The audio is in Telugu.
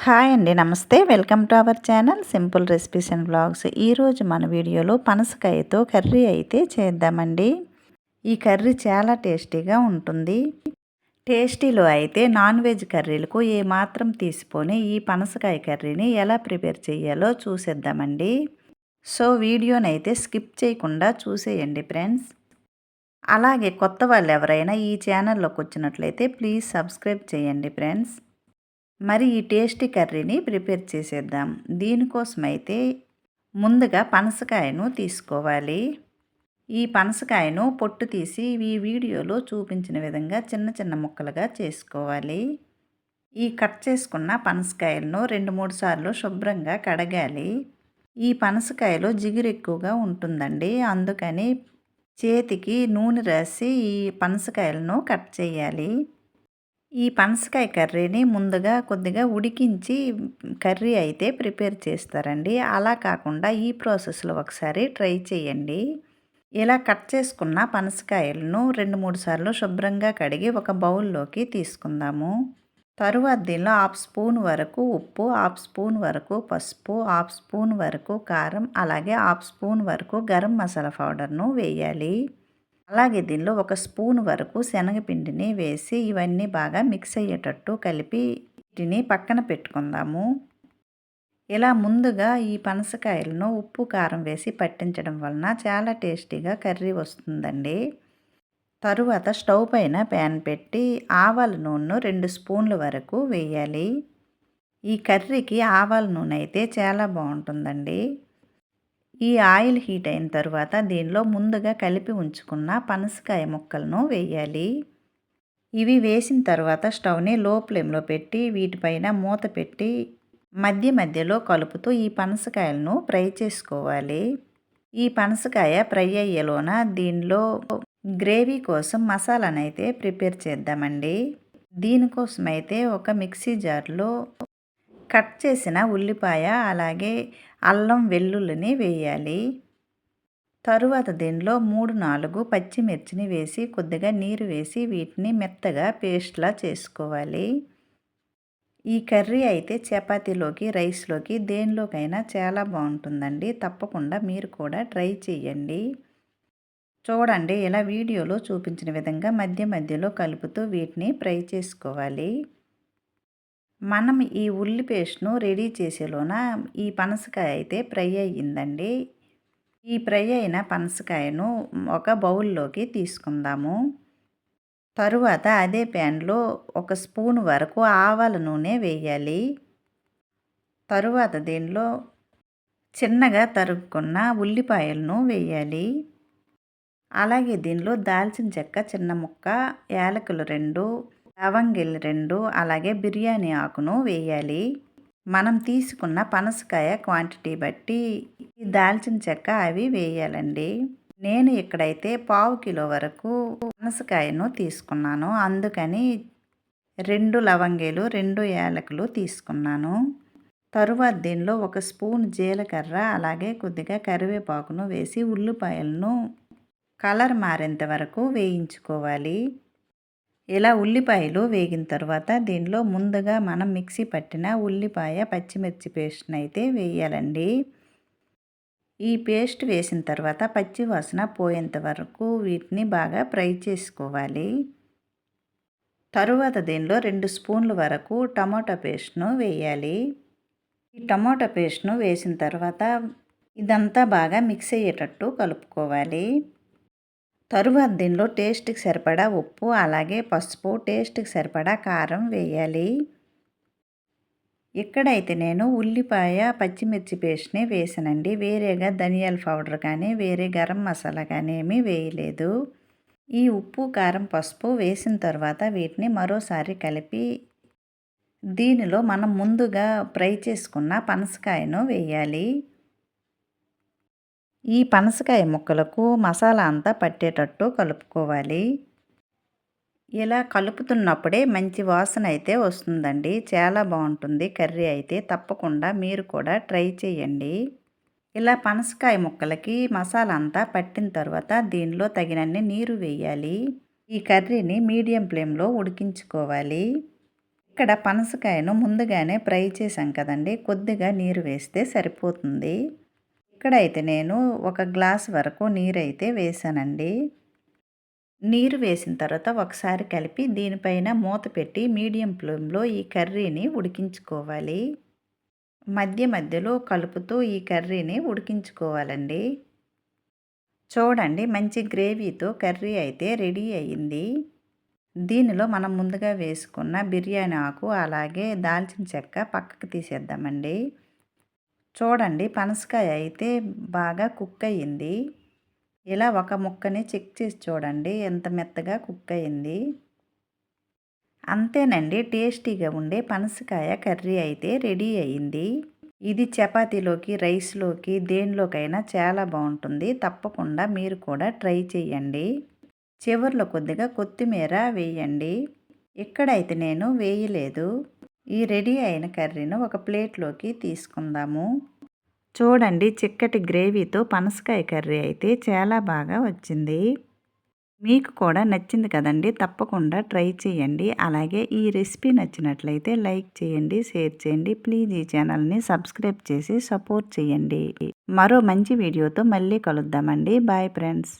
హాయ్ అండి, నమస్తే. Welcome to our channel simple recipes and vlogs. ఈరోజు మన వీడియోలో పనసకాయతో కర్రీ అయితే చేద్దామండి. ఈ కర్రీ చాలా టేస్టీగా ఉంటుంది. టేస్టీలో అయితే నాన్ వెజ్ కర్రీలకు ఏమాత్రం తీసిపోని ఈ పనసకాయ కర్రీని ఎలా ప్రిపేర్ చేయాలో చూసేద్దామండి. సో వీడియోనైతే స్కిప్ చేయకుండా చూసేయండి ఫ్రెండ్స్. అలాగే కొత్త వాళ్ళు ఎవరైనా ఈ ఛానల్లోకి వచ్చినట్లయితే ప్లీజ్ సబ్స్క్రైబ్ చేయండి ఫ్రెండ్స్. మరి ఈ టేస్టీ కర్రీని ప్రిపేర్ చేసేద్దాం. దీనికోసమైతే ముందుగా పనసకాయను తీసుకోవాలి. ఈ పనసకాయను పొట్టు తీసి ఈ వీడియోలో చూపించిన విధంగా చిన్న చిన్న ముక్కలుగా చేసుకోవాలి. ఈ కట్ చేసుకున్న పనసకాయలను 2-3 సార్లు శుభ్రంగా కడగాలి. ఈ పనసకాయలో జిగురు ఎక్కువగా ఉంటుందండి, అందుకని చేతికి నూనె రాసి ఈ పనసకాయలను కట్ చేయాలి. ఈ పనసకాయ కర్రీని ముందుగా కొద్దిగా ఉడికించి కర్రీ అయితే ప్రిపేర్ చేస్తారండి. అలా కాకుండా ఈ ప్రాసెస్లో ఒకసారి ట్రై చేయండి. ఇలా కట్ చేసుకున్న పనసకాయలను 2-3 సార్లు శుభ్రంగా కడిగి ఒక బౌల్లోకి తీసుకుందాము. తరువాత దీనిలో 1/2 స్పూన్ వరకు ఉప్పు, 1/2 స్పూన్ వరకు పసుపు, 1/2 స్పూన్ వరకు కారం, అలాగే 1/2 స్పూన్ వరకు గరం మసాలా పౌడర్ను వేయాలి. అలాగే దీనిలో 1 స్పూన్ వరకు శనగపిండిని వేసి ఇవన్నీ బాగా మిక్స్ అయ్యేటట్టు కలిపి వీటిని పక్కన పెట్టుకుందాము. ఇలా ముందుగా ఈ పనసకాయలను ఉప్పు కారం వేసి పట్టించడం వలన చాలా టేస్టీగా కర్రీ వస్తుందండి. తరువాత స్టవ్ పైన ప్యాన్ పెట్టి ఆవాల నూనెను 2 స్పూన్ల వరకు వేయాలి. ఈ కర్రీకి ఆవాల నూనె అయితే చాలా బాగుంటుందండి. ఈ ఆయిల్ హీట్ అయిన తర్వాత దీనిలో ముందుగా కలిపి ఉంచుకున్న పనసకాయ ముక్కలను వేయాలి. ఇవి వేసిన తర్వాత స్టవ్ని లో ఫ్లేమ్లో పెట్టి వీటిపైన మూత పెట్టి మధ్య మధ్యలో కలుపుతూ ఈ పనసకాయలను ఫ్రై చేసుకోవాలి. ఈ పనసకాయ ఫ్రై అయ్యేలోన దీనిలో గ్రేవీ కోసం మసాలానైతే ప్రిపేర్ చేద్దామండి. దీనికోసమైతే ఒక మిక్సీ జార్లో కట్ చేసిన ఉల్లిపాయ, అలాగే అల్లం వెల్లుల్లిని వేయాలి. తరువాత దీనిలో 3-4 పచ్చిమిర్చిని వేసి కొద్దిగా నీరు వేసి వీటిని మెత్తగా పేస్ట్లా చేసుకోవాలి. ఈ కర్రీ అయితే చపాతీలోకి, రైస్లోకి దేనిలోకైనా చాలా బాగుంటుందండి. తప్పకుండా మీరు కూడా ట్రై చేయండి. చూడండి, ఇలా వీడియోలో చూపించిన విధంగా మధ్య మధ్యలో కలుపుతూ వీటిని ఫ్రై చేసుకోవాలి. మనం ఈ ఉల్లి పేస్ట్ను రెడీ చేసేలోన ఈ పనసకాయ అయితే ఫ్రై అయ్యిందండి. ఈ ఫ్రై అయిన పనసకాయను ఒక బౌల్లోకి తీసుకుందాము. తరువాత అదే ప్యాన్లో 1 స్పూన్ వరకు ఆవాల నూనె వేయాలి. తరువాత దీనిలో చిన్నగా తరుక్కున్న ఉల్లిపాయలను వేయాలి. అలాగే దీనిలో దాల్చిన చెక్క చిన్న ముక్క, యాలకులు 2, లవంగిలు 2, అలాగే బిర్యానీ ఆకును వేయాలి. మనం తీసుకున్న పనసకాయ క్వాంటిటీ బట్టి ఈ దాల్చిన చెక్క అవి వేయాలండి. నేను ఇక్కడైతే 1/2 కిలో వరకు పనసకాయను తీసుకున్నాను, అందుకని 2 లవంగీలు, 2 యాలకులు తీసుకున్నాను. తరువాత దీనిలో 1 స్పూన్ జీలకర్ర, అలాగే కొద్దిగా కరివేపాకును వేసి ఉల్లిపాయలను కలర్ మారేంత వరకు వేయించుకోవాలి. ఇలా ఉల్లిపాయలు వేగిన తర్వాత దీనిలో ముందుగా మనం మిక్సీ పట్టిన ఉల్లిపాయ, పచ్చిమిర్చి పేస్ట్ని అయితే వేయాలండి. ఈ పేస్ట్ వేసిన తర్వాత పచ్చి వాసన పోయేంత వరకు వీటిని బాగా ఫ్రై చేసుకోవాలి. తరువాత దీనిలో 2 స్పూన్ల వరకు టమాటా పేస్ట్ను వేయాలి. ఈ టమాటా పేస్ట్ను వేసిన తర్వాత ఇదంతా బాగా మిక్స్ అయ్యేటట్టు కలుపుకోవాలి. తరువాత దీనిలో టేస్ట్కి సరిపడా ఉప్పు, అలాగే పసుపు, టేస్ట్కి సరిపడా కారం వేయాలి. ఇక్కడైతే నేను ఉల్లిపాయ, పచ్చిమిర్చి పేస్ట్ని వేసానండి. వేరేగా ధనియాల పౌడర్ కానీ వేరే గరం మసాలా కానీ ఏమీ వేయలేదు. ఈ ఉప్పు, కారం, పసుపు వేసిన తర్వాత వీటిని మరోసారి కలిపి దీనిలో మనం ముందుగా ఫ్రై చేసుకున్న పనసకాయను వేయాలి. ఈ పనసకాయ ముక్కలకు మసాలా అంతా పట్టేటట్టు కలుపుకోవాలి. ఇలా కలుపుతున్నప్పుడే మంచి వాసన అయితే వస్తుందండి. చాలా బాగుంటుంది కర్రీ అయితే. తప్పకుండా మీరు కూడా ట్రై చేయండి. ఇలా పనసకాయ ముక్కలకి మసాలా అంతా పట్టిన తర్వాత దీనిలో తగినన్ని నీరు వేయాలి. ఈ కర్రీని మీడియం ఫ్లేమ్లో ఉడికించుకోవాలి. ఇక్కడ పనసకాయను ముందుగానే ఫ్రై చేశాం కదండి, కొద్దిగా నీరు వేస్తే సరిపోతుంది. ఇక్కడైతే నేను ఒక గ్లాస్ వరకు నీరైతే వేసానండి. నీరు వేసిన తర్వాత ఒకసారి కలిపి దీనిపైన మూత పెట్టి మీడియం ఫ్లేమ్లో ఈ కర్రీని ఉడికించుకోవాలి. మధ్య మధ్యలో కలుపుతూ ఈ కర్రీని ఉడికించుకోవాలండి. చూడండి, మంచి గ్రేవీతో కర్రీ అయితే రెడీ అయ్యింది. దీనిలో మనం ముందుగా వేసుకున్న బిర్యానీ ఆకు అలాగే దాల్చిన చెక్క పక్కకు తీసేద్దామండి. చూడండి, పనసకాయ అయితే బాగా కుక్ అయ్యింది. ఇలా ఒక ముక్కని చెక్ చేసి చూడండి ఎంత మెత్తగా కుక్ అయింది. అంతేనండి, టేస్టీగా ఉండే పనసకాయ కర్రీ అయితే రెడీ అయ్యింది. ఇది చపాతీలోకి, రైస్లోకి, దేనిలోకైనా చాలా బాగుంటుంది. తప్పకుండా మీరు కూడా ట్రై చేయండి. చివర్లో కొద్దిగా కొత్తిమీర వేయండి. ఇక్కడైతే నేను వేయలేదు. ఈ రెడీ అయిన కర్రీని ఒక ప్లేట్లోకి తీసుకుందాము. చూడండి, చిక్కటి గ్రేవీతో పనసకాయ కర్రీ అయితే చాలా బాగా వచ్చింది. మీకు కూడా నచ్చింది కదండి, తప్పకుండా ట్రై చేయండి. అలాగే ఈ రెసిపీ నచ్చినట్లయితే లైక్ చేయండి, షేర్ చేయండి. ప్లీజ్ ఈ ఛానల్ని సబ్స్క్రైబ్ చేసి సపోర్ట్ చేయండి. మరో మంచి వీడియోతో మళ్ళీ కలుద్దామండి. Bye friends.